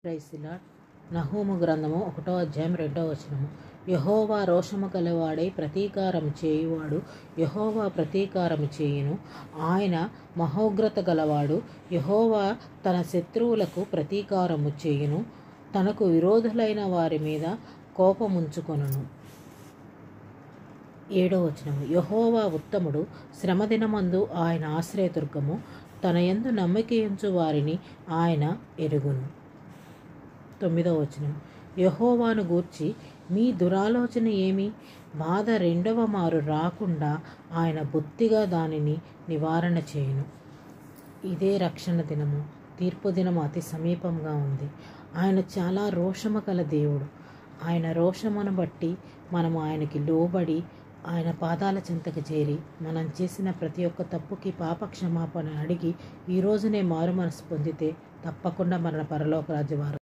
Praise the lord. నహూము గ్రంథము 1వ అధ్యాయం 2వ వచనము. యెహోవా రోషము గలవాడై ప్రతీకారము చేయువాడు, యెహోవా ప్రతీకారము చేయును. ఆయన మహోగ్రత గలవాడు. యెహోవా తన శత్రువులకు ప్రతీకారము చేయును. తనకు విరోధులైన వారి మీద కోపముంచుకొనును. 7వ వచనము. యెహోవా ఉత్తముడు, శ్రమదినమందు ఆయన ఆశ్రయదుర్గము. తన యందు నమ్మికయుంచు వారిని ఆయన ఎరుగును. 9వ వచనం. యెహోవాను గూర్చి మీ దురాలోచన ఏమి? బాధ రెండవ మారు రాకుండా ఆయన బొత్తిగా దానిని నివారణ చేయును. ఇదే రక్షణ దినము, తీర్పు దినము అతి సమీపంగా ఉంది. ఆయన చాలా రోషము గల దేవుడు. ఆయన రోషమును బట్టి మనము ఆయనకి లోబడి ఆయన పాదాల చెంతకు చేరి మనం చేసిన ప్రతి ఒక్క తప్పుకి పాప క్షమాపణ అడిగి ఈ రోజునే మారు మనసు పొందితే తప్పకుండా మన పరలోక రాజ్యవారు